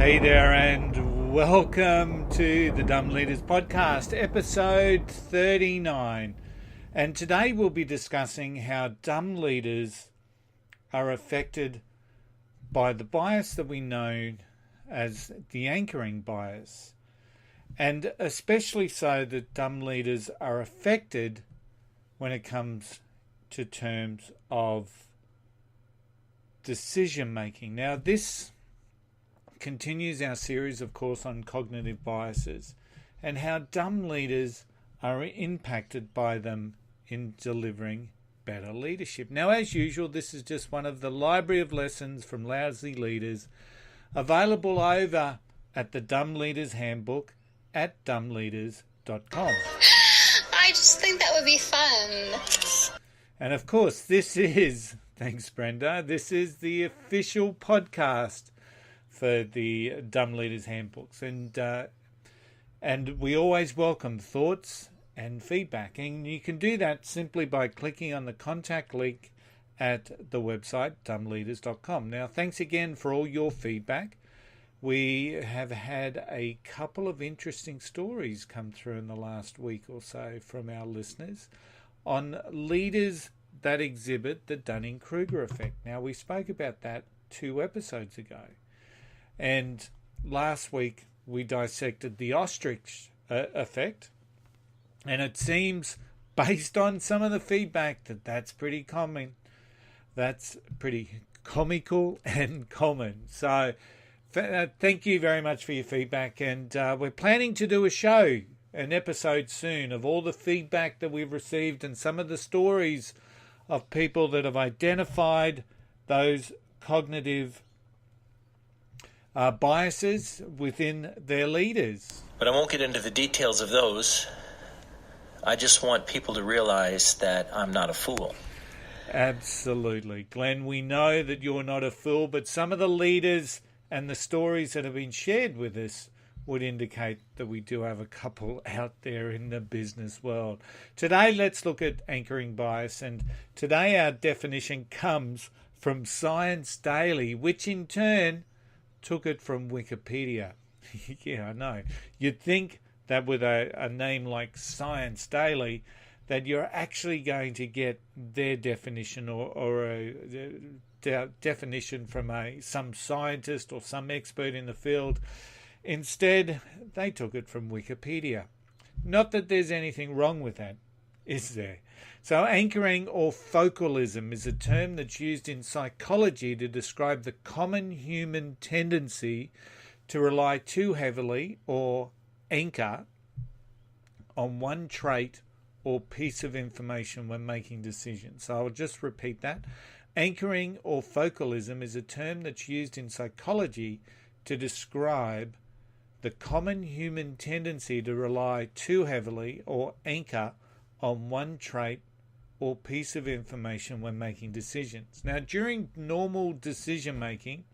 Hey there, and welcome to the Dumb Leaders Podcast, episode 39. And today we'll be discussing how dumb leaders are affected by the bias that we know as the anchoring bias. And especially so that dumb leaders are affected when it comes to terms of decision making. Now, this continues our series, of course, on cognitive biases and how dumb leaders are impacted by them in delivering better leadership. Now, as usual, this is just one of the library of lessons from Lousy Leaders available over at the Dumb Leaders Handbook at dumbleaders.com. I just think that would be fun. And of course, this is, thanks Brenda, this is the official podcast for the Dumb Leaders Handbooks, and we always welcome thoughts and feedback, and you can do that simply by clicking on the contact link at the website dumbleaders.com. Now, thanks again for all your feedback. We have had a couple of interesting stories come through in the last week or so from our listeners on leaders that exhibit the Dunning-Kruger effect. Now, we spoke about that 2 episodes ago. And last week we dissected the ostrich effect, and it seems, based on some of the feedback, that that's pretty common. That's pretty comical and common. So thank you very much for your feedback, and we're planning to do an episode soon of all the feedback that we've received and some of the stories of people that have identified those cognitive biases within their leaders. But I won't get into the details of those. I just want people to realize that I'm not a fool. Absolutely. Glenn, we know that you're not a fool, but some of the leaders and the stories that have been shared with us would indicate that we do have a couple out there in the business world. Today, let's look at anchoring bias, and today our definition comes from Science Daily, which in turn took it from Wikipedia. Yeah, I know. You'd think that with a name like Science Daily that you're actually going to get their definition or a definition from some scientist or some expert in the field. Instead, they took it from Wikipedia. Not that there's anything wrong with that, is there? So anchoring or focalism is a term that's used in psychology to describe the common human tendency to rely too heavily or anchor on one trait or piece of information when making decisions. So I'll just repeat that. Anchoring or focalism is a term that's used in psychology to describe the common human tendency to rely too heavily or anchor on one trait or piece of information when making decisions. Now, during normal decision making,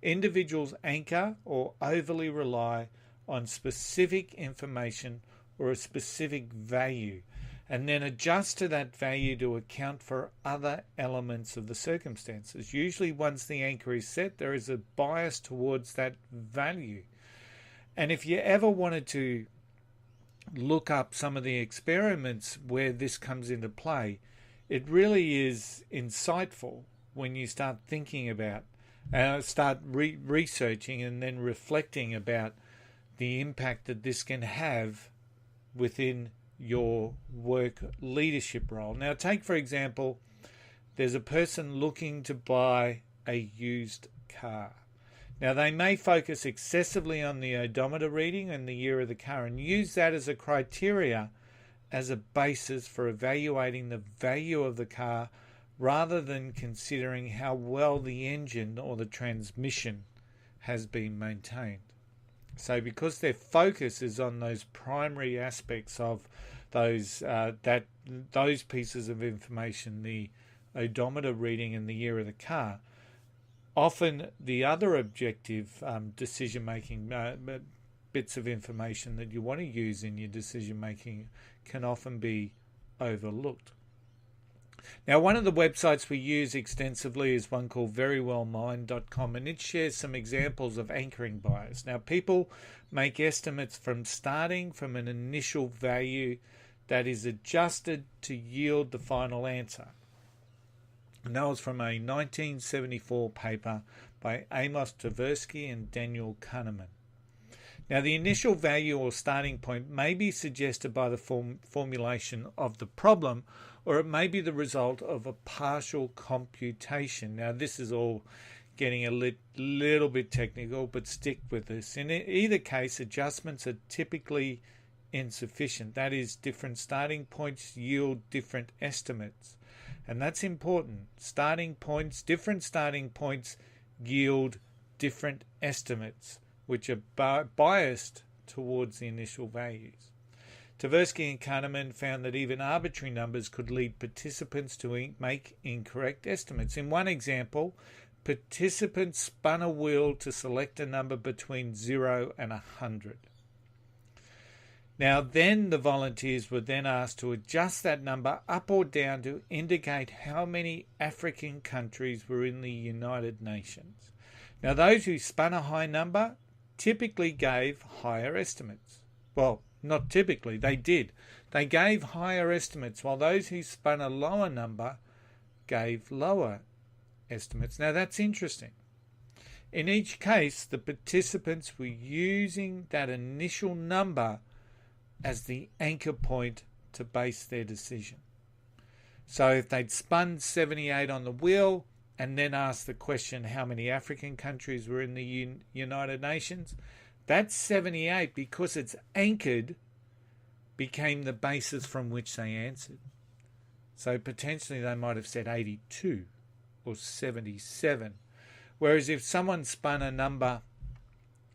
individuals anchor or overly rely on specific information or a specific value, and then adjust to that value to account for other elements of the circumstances. Usually, once the anchor is set, there is a bias towards that value. And if you ever wanted to look up some of the experiments where this comes into play, it really is insightful when you start thinking about, researching and then reflecting about the impact that this can have within your work leadership role. Now, take for example, there's a person looking to buy a used car. Now, they may focus excessively on the odometer reading and the year of the car and use that as a criteria as a basis for evaluating the value of the car rather than considering how well the engine or the transmission has been maintained. So because their focus is on those primary aspects of those pieces of information, the odometer reading and the year of the car, often the other objective decision-making bits of information that you want to use in your decision-making can often be overlooked. Now, one of the websites we use extensively is one called verywellmind.com, and it shares some examples of anchoring bias. Now, people make estimates from starting from an initial value that is adjusted to yield the final answer. And that was from a 1974 paper by Amos Tversky and Daniel Kahneman. Now, the initial value or starting point may be suggested by the formulation of the problem, or it may be the result of a partial computation. Now, this is all getting a little bit technical, but stick with this. In either case, adjustments are typically insufficient. That is, different starting points yield different estimates. And that's important. Different starting points yield different estimates, which are biased towards the initial values. Tversky and Kahneman found that even arbitrary numbers could lead participants to make incorrect estimates. In one example, participants spun a wheel to select a number between 0 and 100. Now, then the volunteers were then asked to adjust that number up or down to indicate how many African countries were in the United Nations. Now, those who spun a high number typically gave higher estimates. Well, not typically, they did. They gave higher estimates, while those who spun a lower number gave lower estimates. Now, that's interesting. In each case, the participants were using that initial number as the anchor point to base their decision. So if they'd spun 78 on the wheel and then asked the question how many African countries were in the United Nations, that 78, because it's anchored, became the basis from which they answered. So potentially they might have said 82 or 77. Whereas if someone spun a number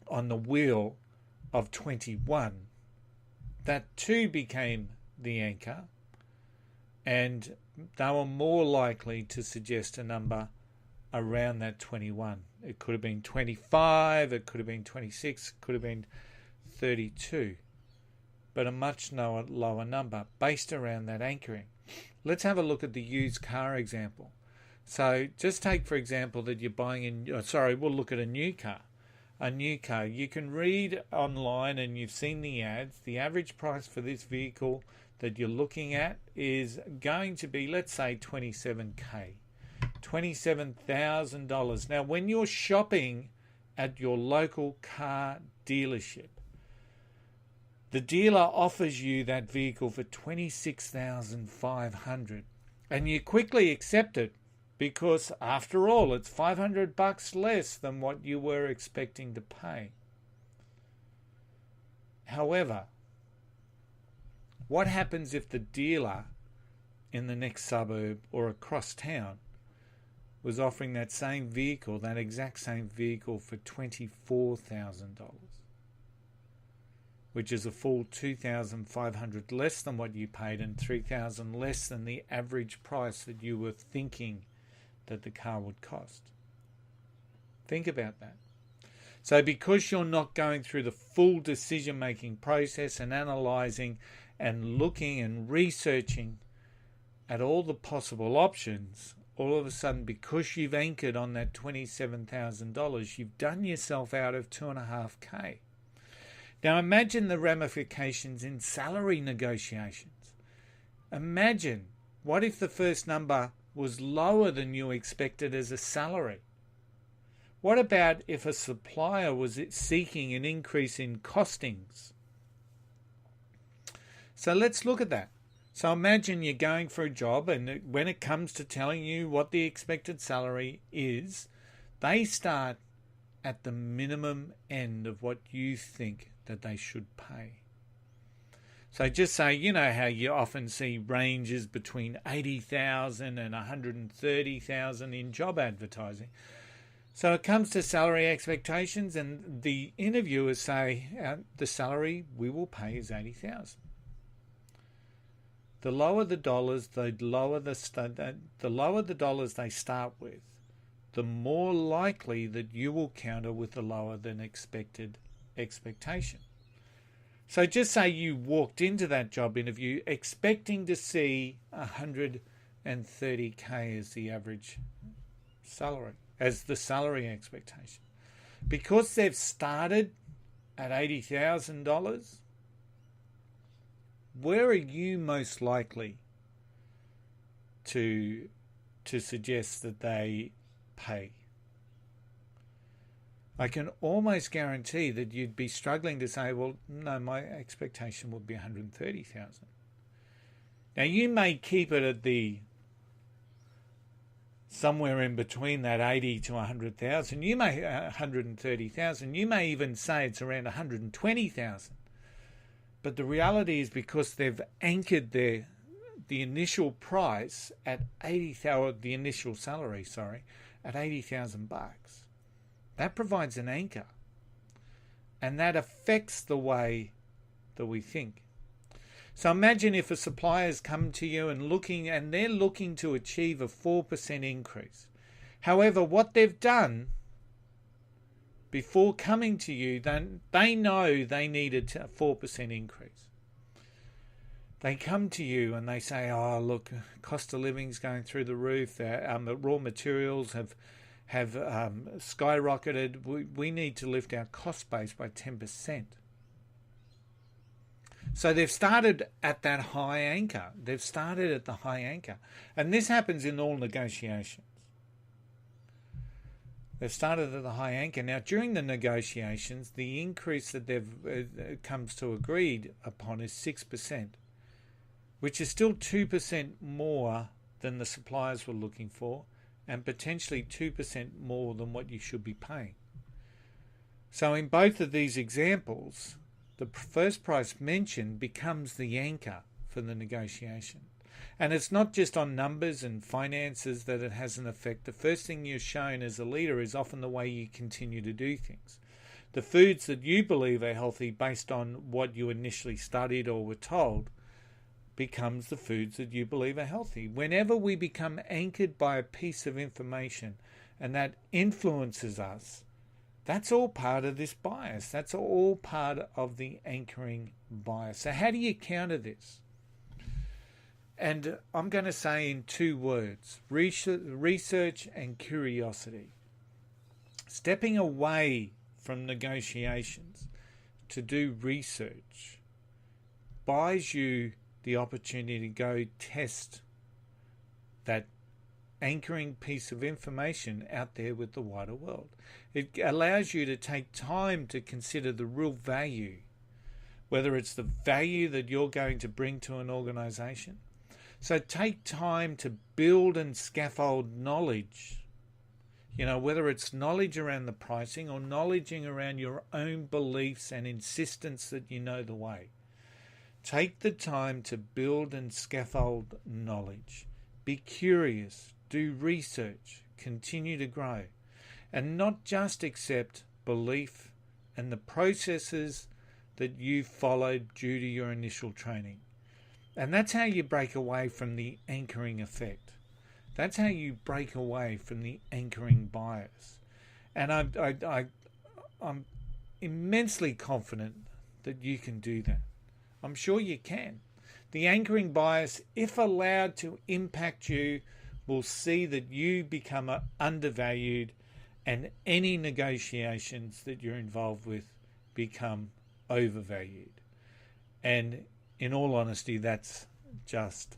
on the wheel of 21, that too became the anchor, and they were more likely to suggest a number around that 21. It could have been 25, it could have been 26, it could have been 32, but a much lower number based around that anchoring. Let's have a look at the used car example. So just take, for example, that you're buying we'll look at a new car. A new car. You can read online, and you've seen the ads. The average price for this vehicle that you're looking at is going to be, let's say, $27,000. $27,000. Now, when you're shopping at your local car dealership, the dealer offers you that vehicle for $26,500, and you quickly accept it because, after all, it's $500 less than what you were expecting to pay. However, what happens if the dealer in the next suburb or across town was offering that same vehicle, that exact same vehicle, for $24,000, which is a full $2,500 less than what you paid and $3,000 less than the average price that you were thinking that the car would cost? Think about that. So because you're not going through the full decision-making process and analysing and looking and researching at all the possible options, all of a sudden, because you've anchored on that $27,000, you've done yourself out of $2,500. Now imagine the ramifications in salary negotiations. Imagine, what if the first number was lower than you expected as a salary? What about if a supplier was seeking an increase in costings? So let's look at that. So imagine you're going for a job, and when it comes to telling you what the expected salary is, they start at the minimum end of what you think that they should pay. So just say, you know how you often see ranges between $80,000 and $130,000 in job advertising. So it comes to salary expectations, and the interviewers say the salary we will pay is $80,000. The lower the dollars, the lower the dollars they start with, the more likely that you will counter with the lower than expected expectation. So just say you walked into that job interview expecting to see $130,000. 130K as the average salary, as the salary expectation. Because they've started at $80,000, where are you most likely to suggest that they pay? I can almost guarantee that you'd be struggling to say, well, no, my expectation would be 130,000. Now, you may keep it at the somewhere in between that 80 to 100,000. You may 130,000. You may even say it's around 120,000. But the reality is, because they've anchored the initial price at 80,000, the initial salary, at $80,000, that provides an anchor, and that affects the way that we think. So imagine if a supplier's come to you and they're looking to achieve a 4% increase. However, what they've done before coming to you, then they know they need a 4% increase. They come to you and they say, oh, look, cost of living's going through the roof. The raw materials have skyrocketed. We need to lift our cost base by 10%. So they've started at that high anchor. They've started at the high anchor. And this happens in all negotiations. They've started at the high anchor. Now, during the negotiations, the increase that they've comes to agreed upon is 6%, which is still 2% more than the suppliers were looking for, and potentially 2% more than what you should be paying. So in both of these examples, the first price mentioned becomes the anchor for the negotiation. And it's not just on numbers and finances that it has an effect. The first thing you're shown as a leader is often the way you continue to do things. The foods that you believe are healthy based on what you initially studied or were told becomes the foods that you believe are healthy. Whenever we become anchored by a piece of information and that influences us, that's all part of this bias. That's all part of the anchoring bias. So how do you counter this? And I'm going to say in 2 words, research and curiosity. Stepping away from negotiations to do research buys you the opportunity to go test that anchoring piece of information out there with the wider world. It allows you to take time to consider the real value, whether it's the value that you're going to bring to an organization. So take time to build and scaffold knowledge, whether it's knowledge around the pricing or knowledge around your own beliefs and insistence that you know the way. Take the time to build and scaffold knowledge. Be curious, do research, continue to grow, and not just accept belief and the processes that you followed due to your initial training. And that's how you break away from the anchoring effect. That's how you break away from the anchoring bias. And I'm immensely confident that you can do that. I'm sure you can. The anchoring bias, if allowed to impact you, will see that you become undervalued, and any negotiations that you're involved with become overvalued. And in all honesty, that's just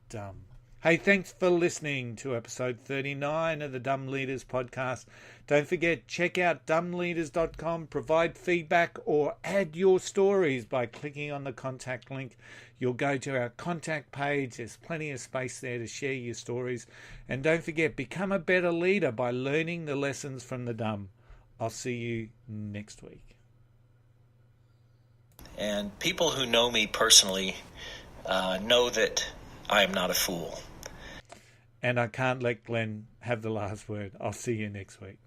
dumb. Hey, thanks for listening to episode 39 of the Dumb Leaders podcast. Don't forget, check out dumbleaders.com, provide feedback or add your stories by clicking on the contact link. You'll go to our contact page. There's plenty of space there to share your stories. And don't forget, become a better leader by learning the lessons from the dumb. I'll see you next week. And people who know me personally know that I am not a fool. And I can't let Glenn have the last word. I'll see you next week.